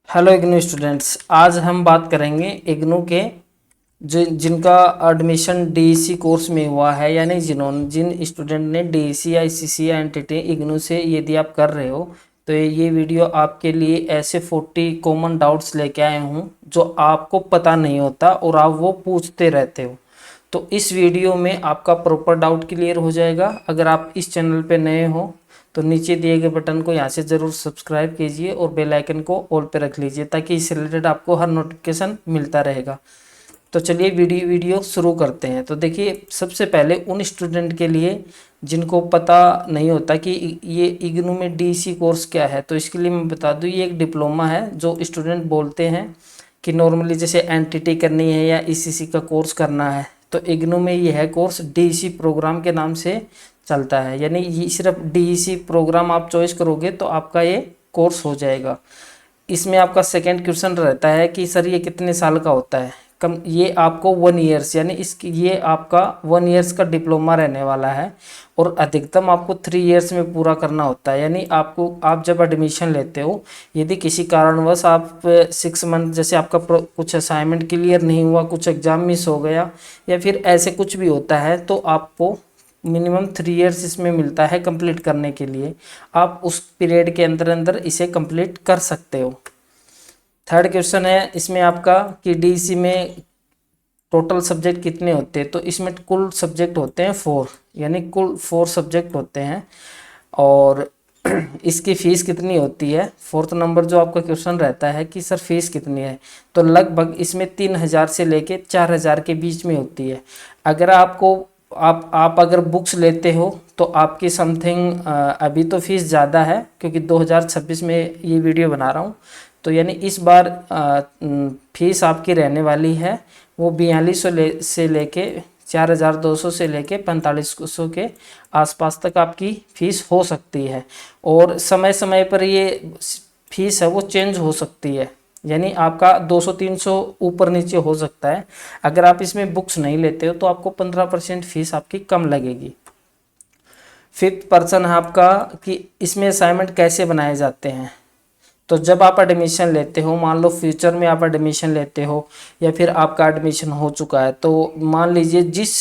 Hello IGNOU students, आज हम बात करेंगे इग्नू के जिनका एडमिशन डीईसी कोर्स में हुआ है, यानी जिन स्टूडेंट ने डीईसी या आईसीसी या एनटीटी इग्नू से यदि आप कर रहे हो तो ये वीडियो आपके लिए ऐसे 40 कॉमन डाउट्स लेके आए हूँ जो आपको पता नहीं होता और आप वो पूछते रहते हो। तो इस वीडियो में आपका प्रॉपर डाउट क्लियर हो जाएगा। अगर आप इस चैनल पे नए हो तो नीचे दिए गए बटन को यहाँ से ज़रूर सब्सक्राइब कीजिए और बेल आइकन को ऑल पे रख लीजिए ताकि इससे रिलेटेड आपको हर नोटिफिकेशन मिलता रहेगा। तो चलिए वीडियो शुरू करते हैं। तो देखिए, सबसे पहले उन स्टूडेंट के लिए जिनको पता नहीं होता कि ये इग्नू में डीईसी कोर्स क्या है, तो इसके लिए मैं बता दूँ, ये एक डिप्लोमा है जो स्टूडेंट बोलते हैं कि नॉर्मली जैसे एनटीटी करनी है या ईसीसी का कोर्स करना है, तो इग्नू में यह है कोर्स डीईसी प्रोग्राम के नाम से चलता है। यानी ये सिर्फ डीईसी प्रोग्राम आप चॉइस करोगे तो आपका ये कोर्स हो जाएगा। इसमें आपका सेकंड क्वेश्चन रहता है कि सर ये कितने साल का होता है। ये आपको 1 ईयर्स यानी इसकी ये आपका 1 ईयर्स का डिप्लोमा रहने वाला है और अधिकतम आपको 3 ईयर्स में पूरा करना होता है। यानी आप जब एडमिशन लेते हो, यदि किसी कारणवश आप 6 मंथ जैसे आपका कुछ असाइनमेंट क्लियर नहीं हुआ, कुछ एग्जाम मिस हो गया या फिर ऐसे कुछ भी होता है, तो आपको मिनिमम 3 ईयर्स इसमें मिलता है कंप्लीट करने के लिए। आप उस पीरियड के अंदर अंदर इसे कंप्लीट कर सकते हो। थर्ड क्वेश्चन है इसमें आपका कि डीईसी में टोटल सब्जेक्ट कितने होते हैं, तो इसमें कुल सब्जेक्ट होते हैं 4, यानी कुल 4 सब्जेक्ट होते हैं। और इसकी फ़ीस कितनी होती है, फोर्थ नंबर जो आपका क्वेश्चन रहता है कि सर फीस कितनी है, तो लगभग इसमें 3,000 से लेके 4,000 के बीच में होती है। अगर आप अगर बुक्स लेते हो तो आपकी समथिंग अभी तो फीस ज़्यादा है क्योंकि 2026 में ये वीडियो बना रहा हूँ, तो यानी इस बार फीस आपकी रहने वाली है वो 4200 से लेके 4,200 से लेके 4500 के आसपास तक आपकी फ़ीस हो सकती है। और समय समय पर ये फीस है वो चेंज हो सकती है, यानी आपका 200-300 ऊपर नीचे हो सकता है। अगर आप इसमें बुक्स नहीं लेते हो तो आपको 15% फीस आपकी कम लगेगी। फिफ्थ पर्सन है आपका कि इसमें असाइनमेंट कैसे बनाए जाते हैं। तो जब आप एडमिशन लेते हो, मान लो फ्यूचर में आप एडमिशन लेते हो या फिर आपका एडमिशन हो चुका है, तो मान लीजिए जिस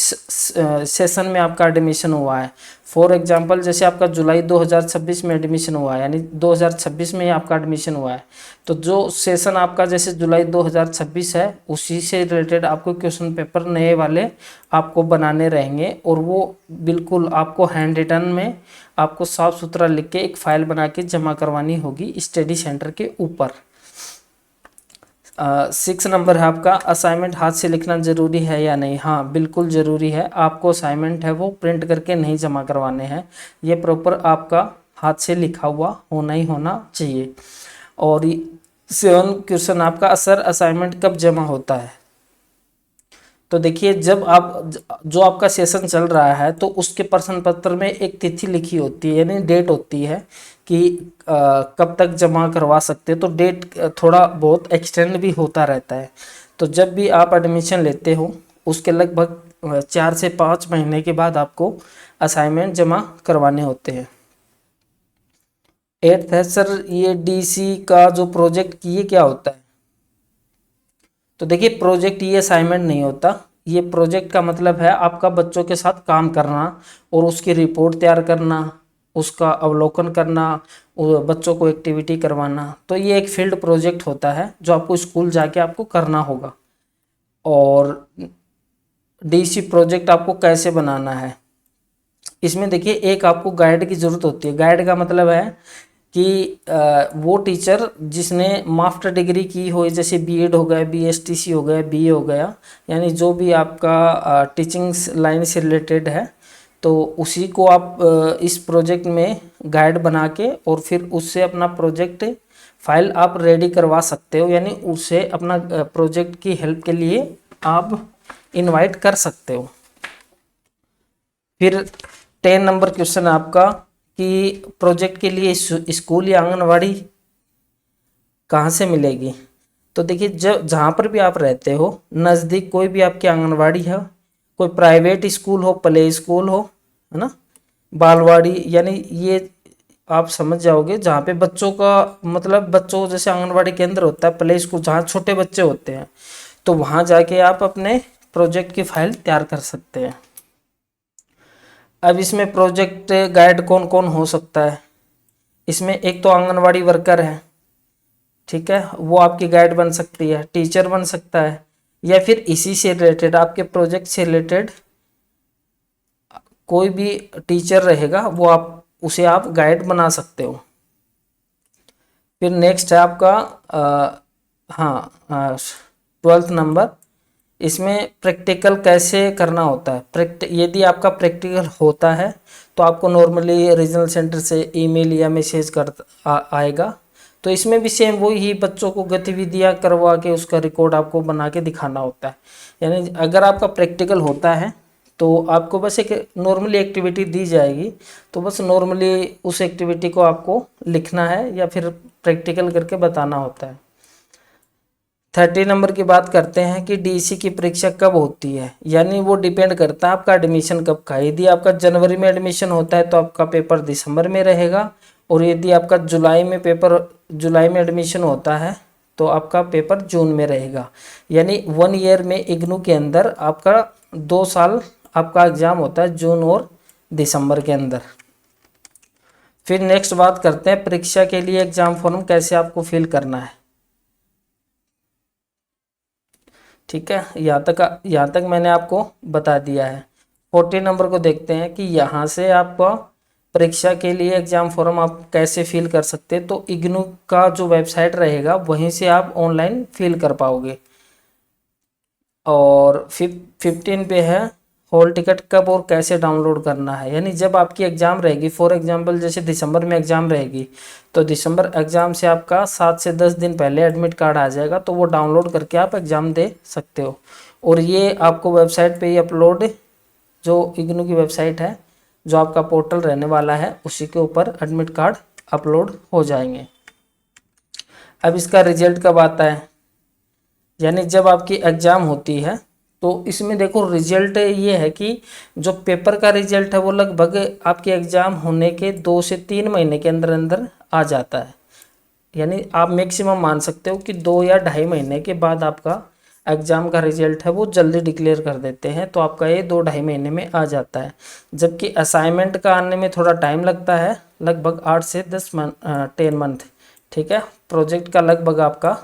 सेशन में आपका एडमिशन हुआ है, फॉर एग्जांपल जैसे आपका जुलाई 2026 में एडमिशन हुआ है, यानी 2026 में आपका एडमिशन हुआ है, तो जो सेशन आपका जैसे जुलाई 2026 है उसी से रिलेटेड आपको क्वेश्चन पेपर नए वाले आपको बनाने रहेंगे और वो बिल्कुल आपको हैंड रिटन में आपको साफ सुथरा लिख के एक फाइल बना के जमा करवानी होगी स्टडी सेंटर के ऊपर। 6 नंबर है आपका असाइनमेंट हाथ से लिखना ज़रूरी है या नहीं। हाँ, बिल्कुल ज़रूरी है। आपको असाइनमेंट है वो प्रिंट करके नहीं जमा करवाने हैं, ये प्रॉपर आपका हाथ से लिखा हुआ होना ही होना चाहिए। और 7 क्वेश्चन आपका सर असाइनमेंट कब जमा होता है। तो देखिए, जब आप जो आपका सेशन चल रहा है तो उसके प्रश्न पत्र में एक तिथि लिखी होती है, यानी डेट होती है कि कब तक जमा करवा सकते हैं, तो डेट थोड़ा बहुत एक्सटेंड भी होता रहता है। तो जब भी आप एडमिशन लेते हो उसके लगभग 4 से 5 महीने के बाद आपको असाइनमेंट जमा करवाने होते हैं। 8th है सर ये डीसी का जो प्रोजेक्ट ये क्या होता है। तो देखिए, प्रोजेक्ट ये असाइनमेंट नहीं होता। ये प्रोजेक्ट का मतलब है आपका बच्चों के साथ काम करना और उसकी रिपोर्ट तैयार करना, उसका अवलोकन करना और बच्चों को एक्टिविटी करवाना। तो ये एक फील्ड प्रोजेक्ट होता है जो आपको स्कूल जाके आपको करना होगा। और डीसी प्रोजेक्ट आपको कैसे बनाना है, इसमें देखिए एक आपको गाइड की ज़रूरत होती है। गाइड का मतलब है कि वो टीचर जिसने मास्टर डिग्री की हो, जैसे बीएड हो गया, बीएसटीसी हो गया, बीए हो गया, यानी जो भी आपका टीचिंग लाइन से रिलेटेड है, तो उसी को आप इस प्रोजेक्ट में गाइड बना के और फिर उससे अपना प्रोजेक्ट फाइल आप रेडी करवा सकते हो, यानी उससे अपना प्रोजेक्ट की हेल्प के लिए आप इनवाइट कर सकते हो। फिर 10 नंबर क्वेश्चन आपका कि प्रोजेक्ट के लिए स्कूल या आंगनवाड़ी कहाँ से मिलेगी। तो देखिए, जब जहाँ पर भी आप रहते हो नज़दीक कोई भी आपकी आंगनवाड़ी है, कोई प्राइवेट स्कूल हो, प्ले स्कूल हो, है ना, बालवाड़ी, यानी ये आप समझ जाओगे, जहाँ पे बच्चों का मतलब बच्चों जैसे आंगनवाड़ी केंद्र होता है, प्ले स्कूल जहाँ छोटे बच्चे होते हैं, तो वहाँ जाके आप अपने प्रोजेक्ट की फाइल तैयार कर सकते हैं। अब इसमें प्रोजेक्ट गाइड कौन कौन हो सकता है, इसमें एक तो आंगनवाड़ी वर्कर है, ठीक है, वो आपकी गाइड बन सकती है, टीचर बन सकता है, या फिर इसी से रिलेटेड आपके प्रोजेक्ट से रिलेटेड कोई भी टीचर रहेगा, वो आप उसे आप गाइड बना सकते हो। फिर नेक्स्ट है आपका हाँ 12th नंबर, इसमें प्रैक्टिकल कैसे करना होता है। यदि आपका प्रैक्टिकल होता है तो आपको नॉर्मली रीजनल सेंटर से ईमेल या मैसेज आएगा। तो इसमें भी सेम वही ही, बच्चों को गतिविधियां करवा के उसका रिकॉर्ड आपको बना के दिखाना होता है। यानी अगर आपका प्रैक्टिकल होता है तो आपको बस एक नॉर्मली एक्टिविटी दी जाएगी, तो बस नॉर्मली उस एक्टिविटी को आपको लिखना है या फिर प्रैक्टिकल करके बताना होता है। 30 नंबर की बात करते हैं कि डीसी की परीक्षा कब होती है, यानी वो डिपेंड करता है आपका एडमिशन कब का है। यदि आपका जनवरी में एडमिशन होता है तो आपका पेपर दिसंबर में रहेगा, और यदि आपका जुलाई में एडमिशन होता है तो आपका पेपर जून में रहेगा। यानी 1 ईयर में इग्नू के अंदर आपका 2 साल आपका एग्जाम होता है, जून और दिसंबर के अंदर। फिर नेक्स्ट बात करते हैं परीक्षा के लिए एग्जाम फॉर्म कैसे आपको फिल करना है। ठीक है, यहाँ तक मैंने आपको बता दिया है। 40 नंबर को देखते हैं कि यहाँ से आपको परीक्षा के लिए एग्जाम फॉर्म आप कैसे फिल कर सकते हैं। तो इग्नू का जो वेबसाइट रहेगा वहीं से आप ऑनलाइन फिल कर पाओगे। और 15 पे है हॉल टिकट कब और कैसे डाउनलोड करना है। यानी जब आपकी एग्ज़ाम रहेगी, फॉर एग्जांपल जैसे दिसंबर में एग्ज़ाम रहेगी, तो दिसंबर एग्ज़ाम से आपका 7 से 10 दिन पहले एडमिट कार्ड आ जाएगा, तो वो डाउनलोड करके आप एग्ज़ाम दे सकते हो। और ये आपको वेबसाइट पे ही अपलोड, जो इग्नू की वेबसाइट है, जो आपका पोर्टल रहने वाला है, उसी के ऊपर एडमिट कार्ड अपलोड हो जाएंगे। अब इसका रिजल्ट कब आता है, यानी जब आपकी एग्ज़ाम होती है, तो इसमें देखो रिजल्ट ये है कि जो पेपर का रिजल्ट है वो लगभग आपके एग्ज़ाम होने के 2 से 3 महीने के अंदर अंदर आ जाता है। यानी आप मैक्सिमम मान सकते हो कि 2 या 2.5 महीने के बाद आपका एग्ज़ाम का रिजल्ट है वो जल्दी डिक्लेयर कर देते हैं, तो आपका ये 2-2.5 महीने में आ जाता है। जबकि असाइनमेंट का आने में थोड़ा टाइम लगता है, लगभग 8 से 10 मंथ। ठीक है, प्रोजेक्ट का लगभग आपका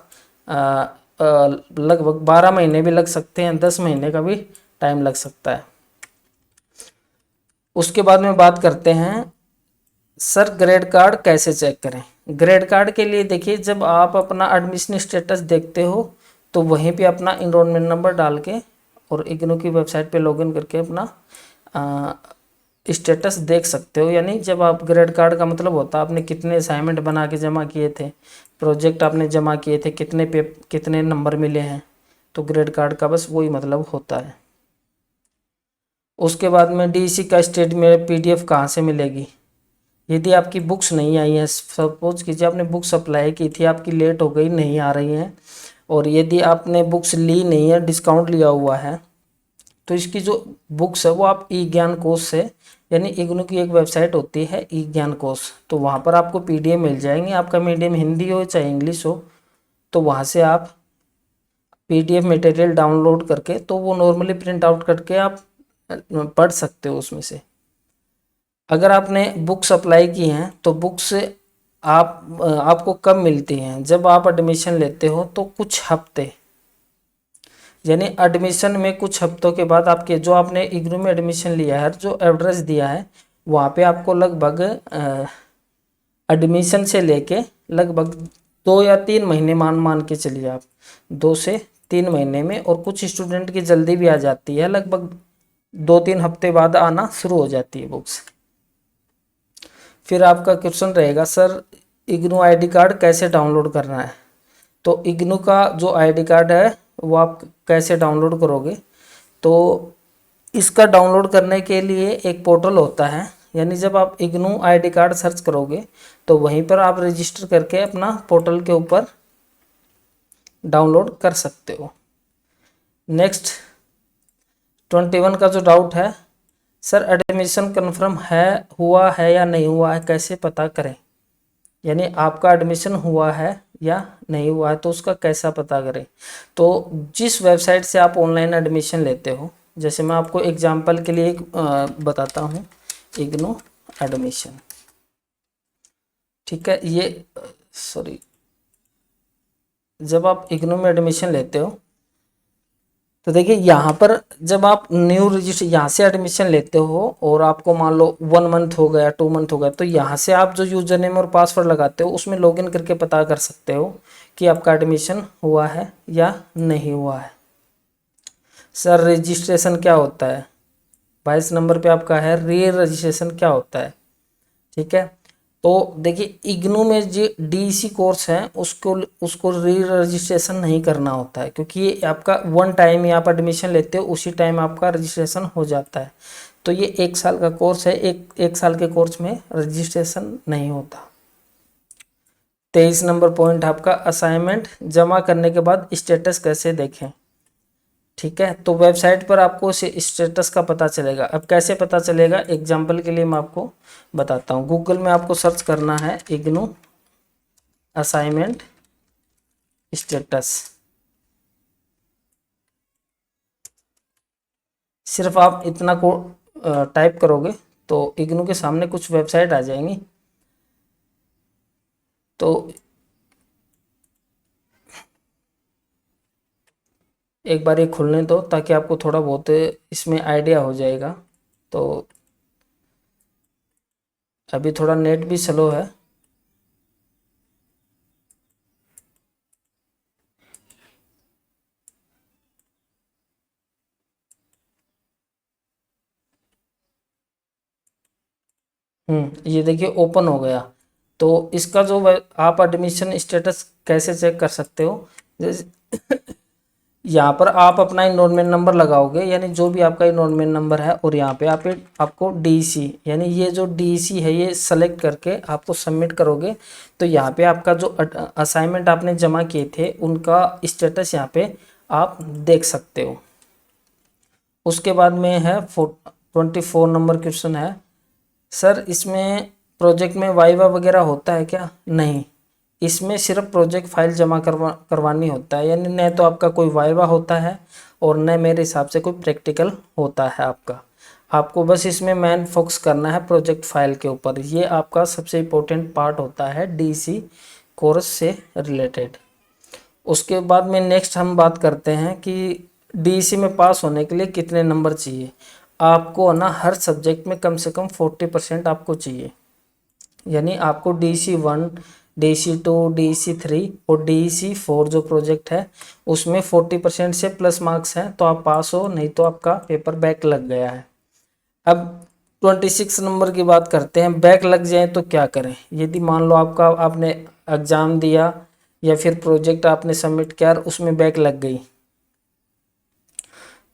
लगभग 12 महीने भी लग सकते हैं, 10 महीने का भी टाइम लग सकता है। उसके बाद में बात करते हैं सर ग्रेड कार्ड कैसे चेक करें। ग्रेड कार्ड के लिए देखिए, जब आप अपना एडमिशन स्टेटस देखते हो तो वहीं पे अपना इनरोलमेंट नंबर डाल के और इग्नू की वेबसाइट पे लॉगिन करके अपना स्टेटस देख सकते हो। यानी जब आप ग्रेड कार्ड का मतलब होता है आपने कितने असाइनमेंट बना के जमा किए थे, प्रोजेक्ट आपने जमा किए थे, कितने नंबर मिले हैं, तो ग्रेड कार्ड का बस वही मतलब होता है। उसके बाद में डीसी का स्टेटमेंट पीडीएफ कहाँ से मिलेगी। यदि आपकी बुक्स नहीं आई हैं, सपोज कीजिए आपने बुक्स अप्लाई की थी, आपकी लेट हो गई, नहीं आ रही हैं, और यदि आपने बुक्स ली नहीं है, डिस्काउंट लिया हुआ है, तो इसकी जो बुक्स है वो आप ई ज्ञान कोश से, यानी इग्नू की एक वेबसाइट होती है ई ज्ञान कोश, तो वहाँ पर आपको पीडीएफ मिल जाएंगे। आपका मीडियम हिंदी हो चाहे इंग्लिश हो, तो वहाँ से आप पीडीएफ मटेरियल डाउनलोड करके, तो वो नॉर्मली प्रिंट आउट करके आप पढ़ सकते हो उसमें से। अगर आपने बुक्स अप्लाई की हैं तो बुक्स आपको कब मिलती हैं, जब आप एडमिशन लेते हो तो कुछ हफ्ते, यानी एडमिशन में कुछ हफ्तों के बाद आपके जो आपने इग्नू में एडमिशन लिया है, जो एड्रेस दिया है, वहाँ पे आपको लगभग एडमिशन से लेके लगभग 2 या 3 महीने मान के चलिए आप, 2 से 3 महीने में, और कुछ स्टूडेंट की जल्दी भी आ जाती है, लगभग 2-3 हफ्ते बाद आना शुरू हो जाती है बुक्स। फिर आपका क्वेश्चन रहेगा सर इग्नू आईडी कार्ड कैसे डाउनलोड करना है। तो इग्नू का जो आईडी कार्ड है वो आप कैसे डाउनलोड करोगे, तो इसका डाउनलोड करने के लिए एक पोर्टल होता है। यानी जब आप इग्नू आईडी कार्ड सर्च करोगे तो वहीं पर आप रजिस्टर करके अपना पोर्टल के ऊपर डाउनलोड कर सकते हो। नेक्स्ट 21 का जो डाउट है, सर एडमिशन कन्फर्म है, हुआ है या नहीं हुआ है, कैसे पता करें? यानी आपका एडमिशन हुआ है या नहीं हुआ है तो उसका कैसा पता करें? तो जिस वेबसाइट से आप ऑनलाइन एडमिशन लेते हो, जैसे मैं आपको एग्जांपल के लिए एक बताता हूँ, इग्नू एडमिशन, ठीक है। ये सॉरी, जब आप इग्नू में एडमिशन लेते हो तो देखिए यहाँ पर जब आप न्यू रजिस्टर यहाँ से एडमिशन लेते हो और आपको मान लो 1 मंथ हो गया, 2 मंथ हो गया, तो यहाँ से आप जो यूजर नेम और पासवर्ड लगाते हो उसमें लॉगिन करके पता कर सकते हो कि आपका एडमिशन हुआ है या नहीं हुआ है। सर रजिस्ट्रेशन क्या होता है? 22 नंबर पे आपका है री रजिस्ट्रेशन क्या होता है, ठीक है। तो देखिए इग्नू में जो डीसी कोर्स है उसको उसको री रजिस्ट्रेशन नहीं करना होता है, क्योंकि ये आपका वन टाइम ही आप एडमिशन लेते हो उसी टाइम आपका रजिस्ट्रेशन हो जाता है। तो ये 1 साल का कोर्स है, एक साल के कोर्स में रजिस्ट्रेशन नहीं होता। 23 नंबर पॉइंट आपका असाइनमेंट जमा करने के बाद स्टेटस कैसे देखें, ठीक है। तो वेबसाइट पर आपको स्टेटस का पता चलेगा। अब कैसे पता चलेगा, एग्जाम्पल के लिए मैं आपको बताता हूँ। गूगल में आपको सर्च करना है इग्नू असाइनमेंट स्टेटस। सिर्फ आप इतना को टाइप करोगे तो इग्नू के सामने कुछ वेबसाइट आ जाएंगी। तो एक बार ये खुलने दो ताकि आपको थोड़ा बहुत इसमें आइडिया हो जाएगा। तो अभी थोड़ा नेट भी स्लो है। ये देखिए ओपन हो गया। तो इसका जो आप एडमिशन स्टेटस कैसे चेक कर सकते हो, जैसे यहाँ पर आप अपना इनरोलमेंट नंबर लगाओगे, यानी जो भी आपका इनरोलमेंट नंबर है, और यहाँ पे आपको डीसी यानी ये जो डीसी है ये सेलेक्ट करके आपको सबमिट करोगे। तो यहाँ पे आपका जो असाइनमेंट आपने जमा किए थे उनका स्टेटस यहाँ पे आप देख सकते हो। उसके बाद में है 24 नंबर क्वेश्चन है, सर इसमें प्रोजेक्ट में वाइवा वगैरह होता है क्या? नहीं, इसमें सिर्फ प्रोजेक्ट फाइल जमा करवानी होता है, यानी न तो आपका कोई वाइवा होता है और न मेरे हिसाब से कोई प्रैक्टिकल होता है आपका। आपको बस इसमें मेन फोकस करना है प्रोजेक्ट फाइल के ऊपर। ये आपका सबसे इम्पोर्टेंट पार्ट होता है डीसी कोर्स से रिलेटेड। उसके बाद में नेक्स्ट हम बात करते हैं कि डीसी में पास होने के लिए कितने नंबर चाहिए। आपको ना हर सब्जेक्ट में कम से कम 40% आपको चाहिए, यानी आपको DC 1, DC 2, DC 3 और DC 4 जो प्रोजेक्ट है उसमें 40% से प्लस मार्क्स हैं तो आप पास हो, नहीं तो आपका पेपर बैक लग गया है। अब 26 नंबर की बात करते हैं, बैक लग जाए तो क्या करें। यदि मान लो आपने एग्ज़ाम दिया या फिर प्रोजेक्ट आपने सबमिट किया और उसमें बैक लग गई,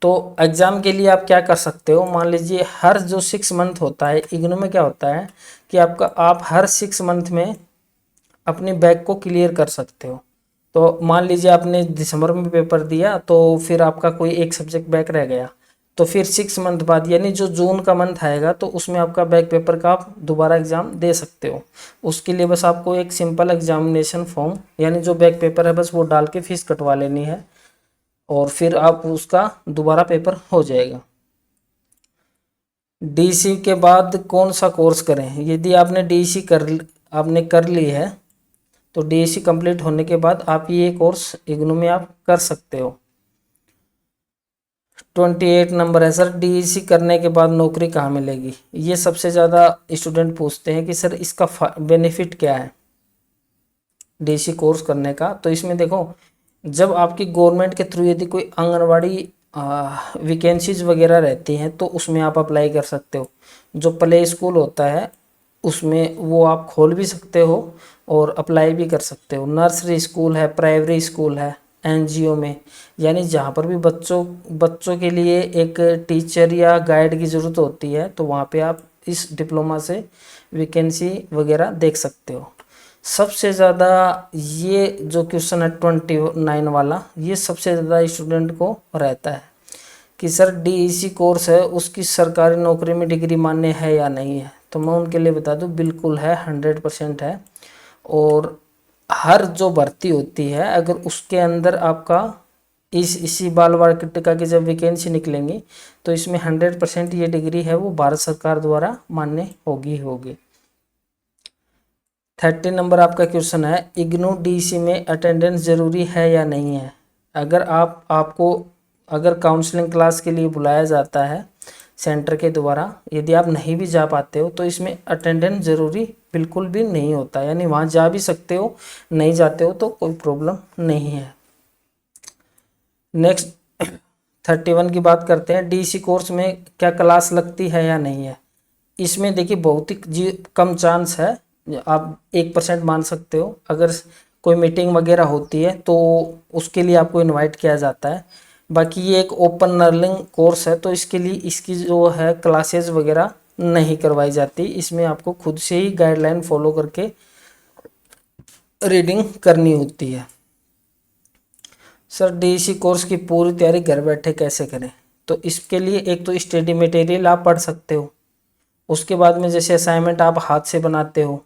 तो एग्ज़ाम के लिए आप क्या कर सकते हो। मान लीजिए हर जो 6 मंथ होता है इग्नू में क्या होता है कि आप हर 6 मंथ में अपनी बैक को क्लियर कर सकते हो। तो मान लीजिए आपने दिसंबर में पेपर दिया तो फिर आपका कोई एक सब्जेक्ट बैक रह गया, तो फिर 6 मंथ बाद यानी जो जून का मंथ आएगा तो उसमें आपका बैक पेपर का आप दोबारा एग्ज़ाम दे सकते हो। उसके लिए बस आपको एक सिंपल एग्जामिनेशन फॉर्म यानी जो बैक पेपर है बस वो डाल के फीस कटवा लेनी है और फिर आप उसका दोबारा पेपर हो जाएगा। डीसी के बाद कौन सा कोर्स करें, यदि आपने डीसी आपने कर ली है तो डीसी कंप्लीट होने के बाद आप ये कोर्स इग्नू में आप कर सकते हो। 28 नंबर है, सर डीसी करने के बाद नौकरी कहाँ मिलेगी। ये सबसे ज़्यादा स्टूडेंट पूछते हैं कि सर इसका बेनिफिट क्या है डीसी कोर्स करने का। तो इसमें देखो, जब आपकी गवर्नमेंट के थ्रू यदि कोई आंगनवाड़ी वैकेंसीज वगैरह रहती हैं तो उसमें आप अप्लाई कर सकते हो। जो प्ले स्कूल होता है उसमें वो आप खोल भी सकते हो और अप्लाई भी कर सकते हो। नर्सरी स्कूल है, प्राइमरी स्कूल है, एनजीओ में, यानी जहाँ पर भी बच्चों के लिए एक टीचर या गाइड की ज़रूरत होती है तो वहाँ पे आप इस डिप्लोमा से वैकेंसी वगैरह देख सकते हो। सबसे ज़्यादा ये जो क्वेश्चन है 29 वाला, ये सबसे ज़्यादा स्टूडेंट को रहता है कि सर डीईसी कोर्स है उसकी सरकारी नौकरी में डिग्री मान्य है या नहीं है, तो मैं उनके लिए बता दूं बिल्कुल है, 100% है। और हर जो भर्ती होती है अगर उसके अंदर आपका इसी बाल वाटिका की जब वैकेंसी निकलेंगी तो इसमें 100% ये डिग्री है वो भारत सरकार द्वारा मान्य होगी। 30 नंबर आपका क्वेश्चन है, इग्नू डीसी में अटेंडेंस जरूरी है या नहीं है। अगर आपको अगर काउंसलिंग क्लास के लिए बुलाया जाता है सेंटर के द्वारा, यदि आप नहीं भी जा पाते हो तो इसमें अटेंडेंस ज़रूरी बिल्कुल भी नहीं होता, यानी वहाँ जा भी सकते हो, नहीं जाते हो तो कोई प्रॉब्लम नहीं है। नेक्स्ट 31 की बात करते हैं, डीसी कोर्स में क्या क्लास लगती है या नहीं है। इसमें देखिए बहुत ही कम चांस है, आप 1% मान सकते हो। अगर कोई मीटिंग वगैरह होती है तो उसके लिए आपको इनवाइट किया जाता है। बाकी ये एक ओपन लर्निंग कोर्स है तो इसके लिए इसकी जो है क्लासेस वगैरह नहीं करवाई जाती, इसमें आपको खुद से ही गाइडलाइन फॉलो करके रीडिंग करनी होती है। सर डीसी कोर्स की पूरी तैयारी घर बैठे कैसे करें, तो इसके लिए एक तो स्टडी मटेरियल आप पढ़ सकते हो, उसके बाद में जैसे असाइनमेंट आप हाथ से बनाते हो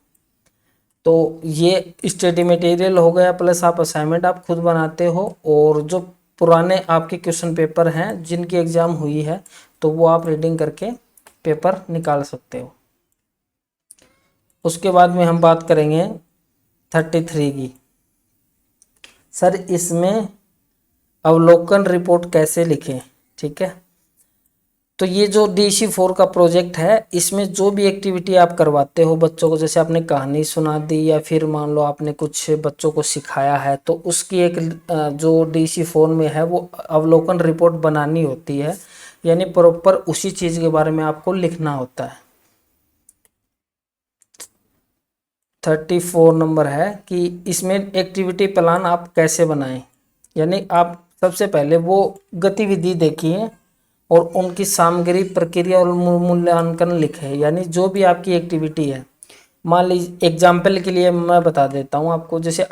तो ये स्टडी मटेरियल हो गया, प्लस आप असाइनमेंट आप खुद बनाते हो, और जो पुराने आपके क्वेश्चन पेपर हैं जिनकी एग्ज़ाम हुई है तो वो आप रीडिंग करके पेपर निकाल सकते हो। उसके बाद में हम बात करेंगे 33 की। सर इसमें अवलोकन रिपोर्ट कैसे लिखें, ठीक है। तो ये जो DC4 का प्रोजेक्ट है इसमें जो भी एक्टिविटी आप करवाते हो बच्चों को, जैसे आपने कहानी सुना दी या फिर मान लो आपने कुछ बच्चों को सिखाया है, तो उसकी एक जो DC4 में है वो अवलोकन रिपोर्ट बनानी होती है, यानी प्रॉपर उसी चीज़ के बारे में आपको लिखना होता है। 34 नंबर है कि इसमें एक्टिविटी प्लान आप कैसे बनाएं, यानी आप सबसे पहले वो गतिविधि देखिए और उनकी सामग्री प्रक्रिया और मूल्यांकन लिखें, यानी जो भी आपकी एक्टिविटी है। मान लीजिए एग्जाम्पल के लिए मैं बता देता हूँ आपको, जैसे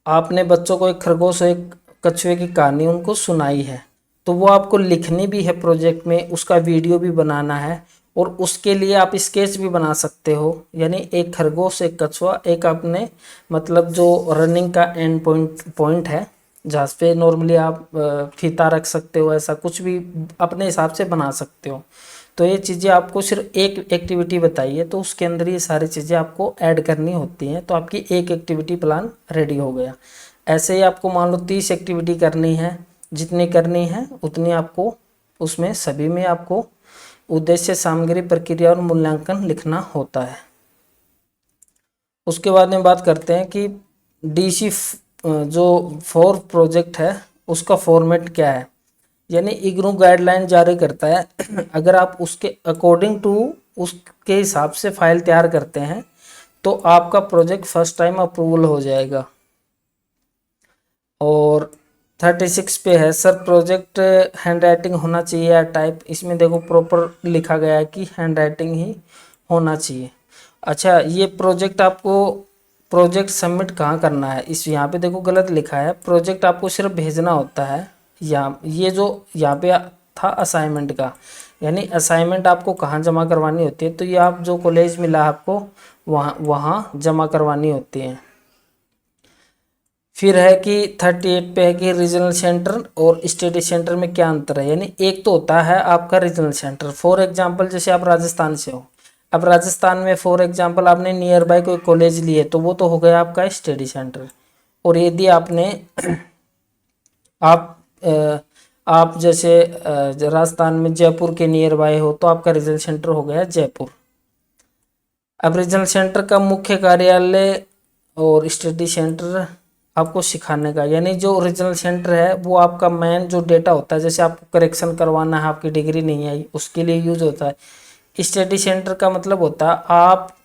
आपने बच्चों को एक खरगोश और एक कछुए की कहानी उनको सुनाई है, तो वो आपको लिखनी भी है प्रोजेक्ट में, उसका वीडियो भी बनाना है और उसके लिए आप स्केच भी बना सकते हो, यानी एक खरगोश एक कछुआ, एक आपने मतलब जो रनिंग का एंड पॉइंट है जहाँ पे नॉर्मली आप फीता रख सकते हो, ऐसा कुछ भी अपने हिसाब से बना सकते हो। तो ये चीज़ें आपको सिर्फ एक एक्टिविटी बताइए तो उसके अंदर ये सारी चीज़ें आपको ऐड करनी होती हैं, तो आपकी एक एक्टिविटी प्लान रेडी हो गया। ऐसे ही आपको मान लो 30 एक्टिविटी करनी है, जितनी करनी है उतनी आपको उसमें सभी में आपको उद्देश्य, सामग्री, प्रक्रिया और मूल्यांकन लिखना होता है। उसके बाद में बात करते हैं कि DC जो 4 प्रोजेक्ट है उसका फॉर्मेट क्या है, यानी इग्नू गाइडलाइन जारी करता है अगर आप उसके अकॉर्डिंग टू उसके हिसाब से फाइल तैयार करते हैं तो आपका प्रोजेक्ट फर्स्ट टाइम अप्रूवल हो जाएगा। और 36 पे है, सर प्रोजेक्ट हैंड राइटिंग होना चाहिए या टाइप। इसमें देखो प्रॉपर लिखा गया है कि हैंड राइटिंग ही होना चाहिए। अच्छा, ये प्रोजेक्ट आपको प्रोजेक्ट सबमिट कहाँ करना है, इस यहाँ पे देखो गलत लिखा है, प्रोजेक्ट आपको सिर्फ भेजना होता है। ये जो यहाँ पे था असाइनमेंट का, यानी असाइनमेंट आपको कहाँ जमा करवानी होती है, तो ये आप जो कॉलेज मिला आपको वहाँ जमा करवानी होती है। फिर है कि 38 पे है कि रीजनल सेंटर और स्टडी सेंटर में क्या अंतर है, यानी एक तो होता है आपका रीजनल सेंटर, फॉर एग्जांपल जैसे आप राजस्थान से हो, अब राजस्थान में फॉर एग्जांपल आपने नियर बाय कोई कॉलेज लिए तो वो तो हो गया आपका स्टडी सेंटर। और यदि आपने आप आप जैसे राजस्थान में जयपुर के नियर बाय हो तो आपका रीजनल सेंटर हो गया जयपुर। अब रीजनल सेंटर का मुख्य कार्यालय और स्टडी सेंटर आपको सिखाने का, यानी जो रीजनल सेंटर है वो आपका मेन जो डेटा होता है, जैसे आपको करेक्शन करवाना है, आपकी डिग्री नहीं आई उसके लिए यूज होता है। स्टडी सेंटर का मतलब होता है आप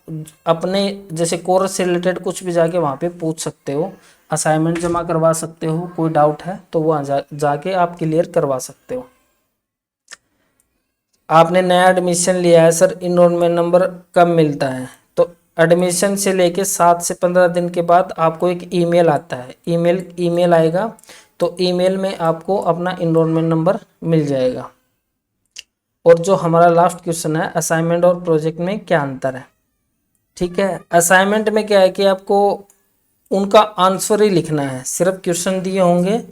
अपने जैसे कोर्स से रिलेटेड कुछ भी जाके वहाँ पे पूछ सकते हो, असाइनमेंट जमा करवा सकते हो, कोई डाउट है तो वहाँ जाके आप क्लियर करवा सकते हो। आपने नया एडमिशन लिया है, सर इनरोलमेंट नंबर कब मिलता है, तो एडमिशन से लेके 7 से 15 दिन के बाद आपको एक ईमेल आता है, ईमेल आएगा तो ईमेल में आपको अपना इनरोलमेंट नंबर मिल जाएगा। और जो हमारा लास्ट क्वेश्चन है, असाइनमेंट और प्रोजेक्ट में क्या अंतर है। ठीक है, असाइनमेंट में क्या है कि आपको उनका आंसर ही लिखना है, सिर्फ क्वेश्चन दिए होंगे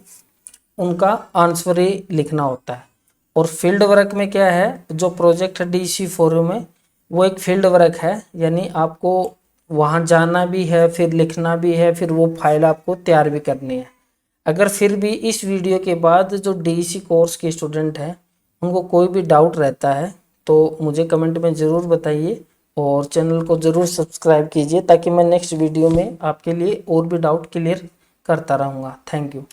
उनका आंसर ही लिखना होता है। और फील्ड वर्क में क्या है, जो प्रोजेक्ट है DC4 में, वो एक फील्ड वर्क है, यानी आपको वहाँ जाना भी है, फिर लिखना भी है, फिर वो फाइल आपको तैयार भी करनी है। अगर फिर भी इस वीडियो के बाद जो DEC कोर्स के स्टूडेंट हैं उनको कोई भी डाउट रहता है तो मुझे कमेंट में ज़रूर बताइए और चैनल को ज़रूर सब्सक्राइब कीजिए, ताकि मैं नेक्स्ट वीडियो में आपके लिए और भी डाउट क्लियर करता रहूँगा। Thank you.